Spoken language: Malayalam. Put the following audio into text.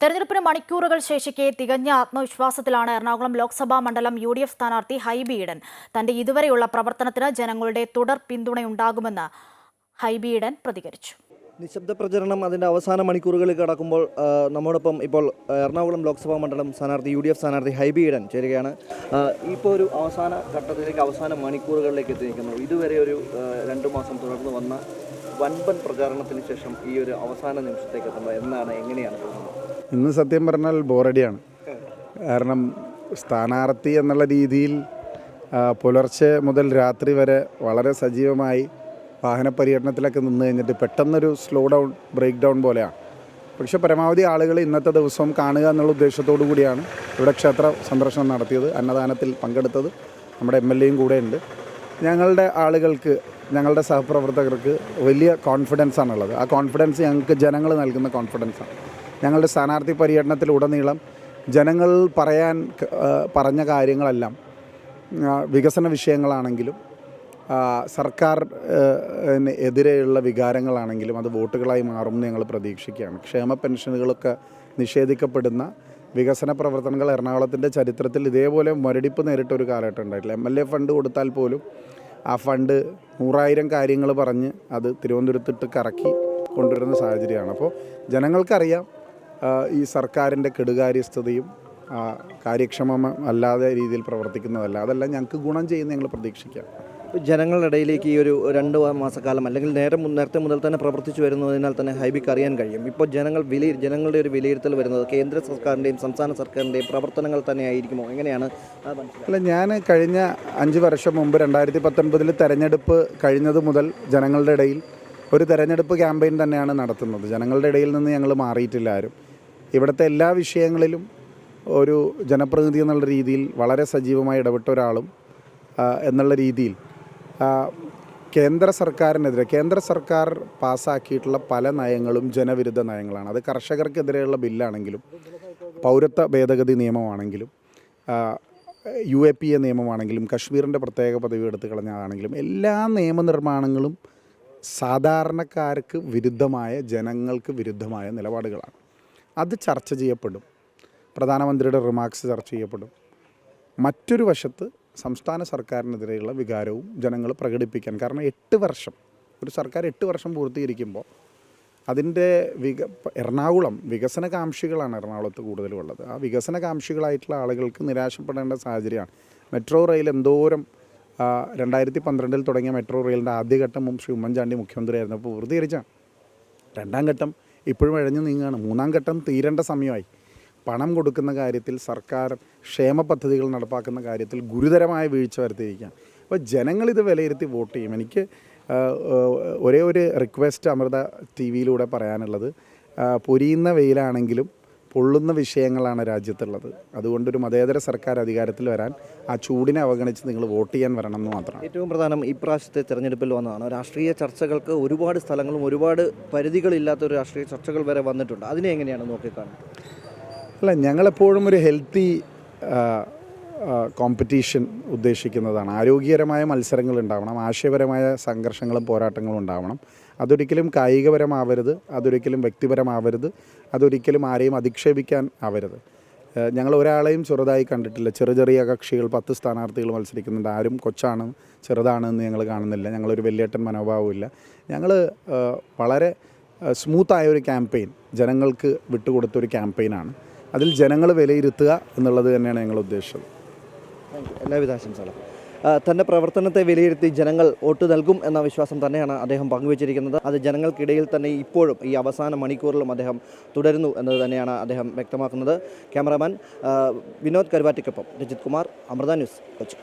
തെരഞ്ഞെടുപ്പിന് മണിക്കൂറുകൾ ശേഷിക്കെ തികഞ്ഞ ആത്മവിശ്വാസത്തിലാണ് എറണാകുളം ലോക്സഭാ മണ്ഡലം UDF സ്ഥാനാർത്ഥി ഹൈബി ഈഡൻ. തന്റെ ഇതുവരെയുള്ള പ്രവർത്തനത്തിന് ജനങ്ങളുടെ തുടർ പിന്തുണയുണ്ടാകുമെന്ന് ഹൈബി ഈഡൻ പ്രതികരിച്ചു. നിശബ്ദ പ്രചരണം അതിൻ്റെ അവസാന മണിക്കൂറുകളിൽ കടക്കുമ്പോൾ നമ്മോടൊപ്പം ഇപ്പോൾ എറണാകുളം ലോക്സഭാ മണ്ഡലം സ്ഥാനാർത്ഥി UDF സ്ഥാനാർത്ഥി ഹൈബി ഈഡൻ ചേരുകയാണ്. ഇപ്പോൾ ഒരു അവസാന ഘട്ടത്തിലേക്ക് അവസാന മണിക്കൂറുകളിലേക്ക് എത്തിയിരിക്കുന്നു. ഇതുവരെ ഒരു 2 മാസം തുടർന്ന് വന്ന വൻപൻ പ്രചാരണത്തിന് ശേഷം ഈ ഒരു അവസാന നിമിഷത്തേക്ക് എത്തുമ്പോൾ എങ്ങനെയാണ് തോന്നുന്നത്? ഇന്ന് സത്യം പറഞ്ഞാൽ ബോറടിയാണ്. കാരണം സ്ഥാനാർത്ഥി എന്നുള്ള രീതിയിൽ പുലർച്ചെ മുതൽ രാത്രി വരെ വളരെ സജീവമായി വാഹന പര്യടനത്തിലൊക്കെ നിന്ന് കഴിഞ്ഞിട്ട് പെട്ടെന്നൊരു സ്ലോ ഡൗൺ ബ്രേക്ക് ഡൗൺ പോലെയാണ്. പക്ഷേ പരമാവധി ആളുകൾ ഇന്നത്തെ ദിവസം കാണുക എന്നുള്ള ഉദ്ദേശത്തോടു കൂടിയാണ് ഇവിടെ ക്ഷേത്ര സന്ദർശനം നടത്തിയത്. അന്നദാനത്തിൽ പങ്കെടുത്തത് നമ്മുടെ MLA കൂടെ ഉണ്ട്. ഞങ്ങളുടെ ആളുകൾക്ക്, ഞങ്ങളുടെ സഹപ്രവർത്തകർക്ക് വലിയ കോൺഫിഡൻസ് ആണുള്ളത്. ആ കോൺഫിഡൻസ് ഞങ്ങൾക്ക് ജനങ്ങൾ നൽകുന്ന കോൺഫിഡൻസാണ്. ഞങ്ങളുടെ സ്ഥാനാർത്ഥി പര്യടനത്തിലുടനീളം ജനങ്ങൾ പറഞ്ഞ കാര്യങ്ങളെല്ലാം വികസന വിഷയങ്ങളാണെങ്കിലും സർക്കാർ എതിരെയുള്ള വികാരങ്ങളാണെങ്കിലും അത് വോട്ടുകളായി മാറുമെന്ന് ഞങ്ങൾ പ്രതീക്ഷിക്കുകയാണ്. ക്ഷേമ പെൻഷനുകളൊക്കെ നിഷേധിക്കപ്പെടുന്ന വികസന പ്രവർത്തനങ്ങൾ എറണാകുളത്തിൻ്റെ ചരിത്രത്തിൽ ഇതേപോലെ മുരടിപ്പ് നേരിട്ട ഒരു കാലഘട്ടം ഉണ്ടായിട്ടില്ല. MLA ഫണ്ട് കൊടുത്താൽ പോലും ആ ഫണ്ട് 100,000 കാര്യങ്ങൾ പറഞ്ഞ് അത് തിരുവനന്തപുരത്തിട്ട് കറക്കി കൊണ്ടുവരുന്ന സാഹചര്യമാണ്. അപ്പോൾ ജനങ്ങൾക്കറിയാം ഈ സർക്കാരിൻ്റെ കെടുകാര്യസ്ഥതയും കാര്യക്ഷമമല്ലാതെ രീതിയിൽ പ്രവർത്തിക്കുന്നതല്ല. അതെല്ലാം ഞങ്ങൾക്ക് ഗുണം ചെയ്യുന്ന ഞങ്ങൾ പ്രതീക്ഷിക്കാം. ജനങ്ങളുടെ ഇടയിലേക്ക് ഈ ഒരു 2 മാസക്കാലം അല്ലെങ്കിൽ നേരത്തെ മുതൽ തന്നെ പ്രവർത്തിച്ചു വരുന്നതിനാൽ തന്നെ ഹൈബിക്ക് അറിയാൻ കഴിയും. ഇപ്പോൾ ജനങ്ങളുടെ ഒരു വിലയിരുത്തൽ വരുന്നത് കേന്ദ്ര സർക്കാരിൻ്റെയും സംസ്ഥാന സർക്കാരിൻ്റെയും പ്രവർത്തനങ്ങൾ തന്നെയായിരിക്കുമോ? എങ്ങനെയാണ്? അല്ല, ഞാൻ കഴിഞ്ഞ 5 വർഷം മുമ്പ് 2019 തെരഞ്ഞെടുപ്പ് കഴിഞ്ഞത് മുതൽ ജനങ്ങളുടെ ഇടയിൽ ഒരു തെരഞ്ഞെടുപ്പ് ക്യാമ്പയിൻ തന്നെയാണ് നടത്തുന്നത്. ജനങ്ങളുടെ ഇടയിൽ നിന്ന് ഞങ്ങൾ മാറിയിട്ടില്ല ആരും. ഇവിടുത്തെ എല്ലാ വിഷയങ്ങളിലും ഒരു ജനപ്രതിനിധി എന്നുള്ള രീതിയിൽ വളരെ സജീവമായി ഇടപെട്ട ഒരാളും എന്നുള്ള രീതിയിൽ കേന്ദ്ര സർക്കാർ പാസ്സാക്കിയിട്ടുള്ള പല നയങ്ങളും ജനവിരുദ്ധ നയങ്ങളാണ്. അത് കർഷകർക്കെതിരെയുള്ള ബില്ലാണെങ്കിലും പൗരത്വ ഭേദഗതി നിയമമാണെങ്കിലും UAPA നിയമമാണെങ്കിലും കശ്മീരിൻ്റെ പ്രത്യേക പദവി എടുത്ത് കളഞ്ഞതാണെങ്കിലും എല്ലാ നിയമനിർമ്മാണങ്ങളും സാധാരണക്കാർക്ക് വിരുദ്ധമായ, ജനങ്ങൾക്ക് വിരുദ്ധമായ നിലപാടുകളാണ്. അത് ചർച്ച ചെയ്യപ്പെടും. പ്രധാനമന്ത്രിയുടെ റിമാർക്സ് ചർച്ച ചെയ്യപ്പെടും. മറ്റൊരു വശത്ത് സംസ്ഥാന സർക്കാരിനെതിരെയുള്ള വികാരവും ജനങ്ങൾ പ്രകടിപ്പിക്കാൻ, കാരണം 8 വർഷം ഒരു സർക്കാർ 8 വർഷം പൂർത്തീകരിക്കുമ്പോൾ അതിൻ്റെ എറണാകുളം വികസനകാംക്ഷികളാണ് എറണാകുളത്ത് കൂടുതലും ഉള്ളത്. ആ വികസനകാംക്ഷികളായിട്ടുള്ള ആളുകൾക്ക് നിരാശപ്പെടേണ്ട സാഹചര്യമാണ്. മെട്രോ റെയിൽ എന്തോരം 2012 തുടങ്ങിയ മെട്രോ റെയിലിൻ്റെ ആദ്യഘട്ടം ശ്രീ ഉമ്മൻചാണ്ടി മുഖ്യമന്ത്രിയായിരുന്നപ്പോൾ പൂർത്തീകരിച്ചാണ്. 2ാം ഘട്ടം ഇപ്പോഴും ഇഴഞ്ഞു നീങ്ങുകയാണ്. 3ാം ഘട്ടം തീരേണ്ട സമയമായി. പണം കൊടുക്കുന്ന കാര്യത്തിൽ, സർക്കാർ ക്ഷേമ പദ്ധതികൾ നടപ്പാക്കുന്ന കാര്യത്തിൽ ഗുരുതരമായ വീഴ്ച വരുത്തിയിരിക്കുകയാണ്. അപ്പോൾ ജനങ്ങളിത് വിലയിരുത്തി വോട്ട് ചെയ്യും. എനിക്ക് ഒരേ ഒരു റിക്വസ്റ്റ് അമൃത TV-യിലൂടെ പറയാനുള്ളത്, പൊരിയുന്ന വെയിലാണെങ്കിലും പൊള്ളുന്ന വിഷയങ്ങളാണ് രാജ്യത്തുള്ളത്. അതുകൊണ്ടൊരു മതേതര സർക്കാർ അധികാരത്തിൽ വരാൻ ആ ചൂടിനെ അവഗണിച്ച് നിങ്ങൾ വോട്ട് ചെയ്യാൻ വരണം എന്ന് മാത്രമാണ്. ഏറ്റവും പ്രധാനം ഇപ്രാവശ്യത്തെ തെരഞ്ഞെടുപ്പിൽ വന്നതാണ് രാഷ്ട്രീയ ചർച്ചകൾക്ക് ഒരുപാട് സ്ഥലങ്ങളും ഒരുപാട് പരിധികളില്ലാത്തൊരു രാഷ്ട്രീയ ചർച്ചകൾ വരെ വന്നിട്ടുണ്ട്. അതിനെ എങ്ങനെയാണ് നോക്കിക്കാണുന്നത്? അല്ല, ഞങ്ങളെപ്പോഴും ഒരു ഹെൽത്തി കോമ്പറ്റീഷൻ ഉദ്ദേശിക്കുന്നതാണ്. ആരോഗ്യകരമായ മത്സരങ്ങൾ ഉണ്ടാവണം, ആശയപരമായ സംഘർഷങ്ങളും പോരാട്ടങ്ങളും ഉണ്ടാവണം. അതൊരിക്കലും കായികപരമാവരുത്, അതൊരിക്കലും വ്യക്തിപരമാവരുത്, അതൊരിക്കലും ആരെയും അധിക്ഷേപിക്കാൻ ആവരുത്. ഞങ്ങൾ ഒരാളെയും ചെറുതായി കണ്ടിട്ടില്ല. ചെറിയ കക്ഷികൾ 10 സ്ഥാനാർത്ഥികൾ മത്സരിക്കുന്നുണ്ട്. ആരും കൊച്ചാണ്, ചെറുതാണെന്ന് ഞങ്ങൾ കാണുന്നില്ല. ഞങ്ങളൊരു വലിയേട്ടൻ മനോഭാവമില്ല. ഞങ്ങൾ വളരെ സ്മൂത്തായ ഒരു ക്യാമ്പയിൻ, ജനങ്ങൾക്ക് വിട്ടുകൊടുത്തൊരു ക്യാമ്പയിനാണ്. അതിൽ ജനങ്ങൾ വിലയിരുത്തുക എന്നുള്ളത് തന്നെയാണ് ഞങ്ങൾ ഉദ്ദേശിച്ചത്. എല്ലാവിധ ആശംസകളും. തൻ്റെ പ്രവർത്തനത്തെ വിലയിരുത്തി ജനങ്ങൾ വോട്ട് നൽകും എന്ന വിശ്വാസം തന്നെയാണ് അദ്ദേഹം പങ്കുവച്ചിരിക്കുന്നത്. അത് ജനങ്ങൾക്കിടയിൽ തന്നെ ഇപ്പോഴും ഈ അവസാന മണിക്കൂറിലും അദ്ദേഹം തുടരുന്നു എന്നത് തന്നെയാണ് അദ്ദേഹം വ്യക്തമാക്കുന്നത്. ക്യാമറാമാൻ വിനോദ് കരുവാറ്റിക്കൊപ്പം രജിത് കുമാർ, അമൃത ന്യൂസ്, കൊച്ചി.